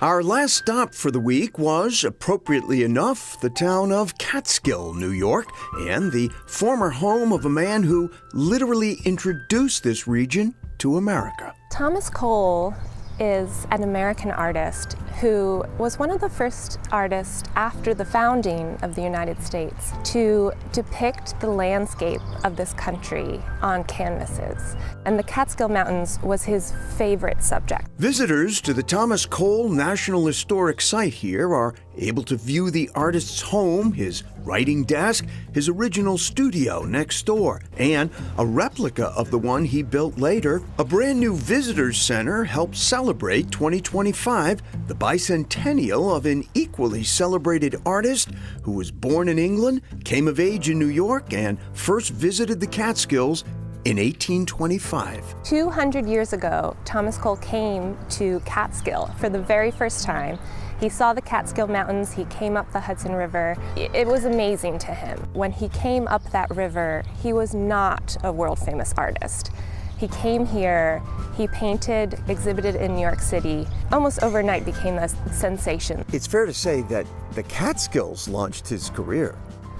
Our last stop for the week was, appropriately enough, the town of Catskill, New York, and the former home of a man who literally introduced this region to America. Thomas Cole is an American artist who was one of the first artists after the founding of the United States to depict the landscape of this country on canvases. And the Catskill Mountains was his favorite subject. Visitors to the Thomas Cole National Historic Site here are able to view the artist's home, his writing desk, his original studio next door, and a replica of the one he built later. A brand new visitors center helps celebrate 2025, the bicentennial of an equally celebrated artist who was born in England, came of age in New York, and first visited the Catskills in 1825. 200 years ago, Thomas Cole came to Catskill for the very first time. He saw the Catskill Mountains, he came up the Hudson River. It was amazing to him. When he came up that river, he was not a world-famous artist. He came here, he painted, exhibited in New York City, almost overnight became a sensation. It's fair to say that the Catskills launched his career.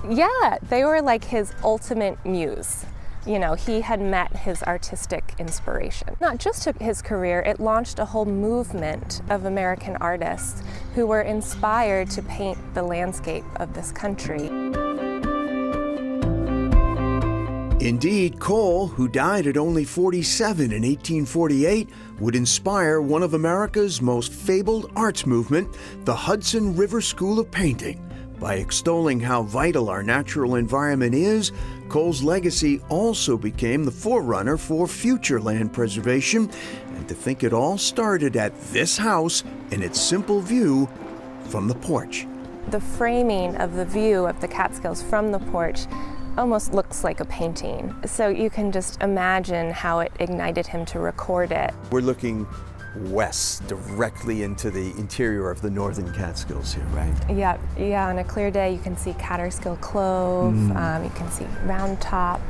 Yeah, they were like his ultimate muse. You know, he had met his artistic inspiration. Not just his career, it launched a whole movement of American artists who were inspired to paint the landscape of this country. Indeed, Cole, who died at only 47 in 1848, would inspire one of America's most fabled arts movement, the Hudson River School of Painting. By extolling how vital our natural environment is, Cole's legacy also became the forerunner for future land preservation. And to think it all started at this house and its simple view from the porch. The framing of the view of the Catskills from the porch almost looks like a painting. So you can just imagine how it ignited him to record it. We're looking west, directly into the interior of the northern Catskills here, right? Yeah, on a clear day you can see Catskill Clove, you can see Round Top.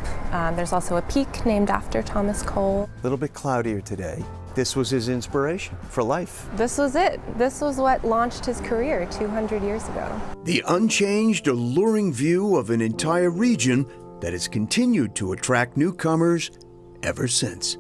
There's also a peak named after Thomas Cole. A little bit cloudier today. This was his inspiration for life. This was it. This was what launched his career 200 years ago. The unchanged, alluring view of an entire region that has continued to attract newcomers ever since.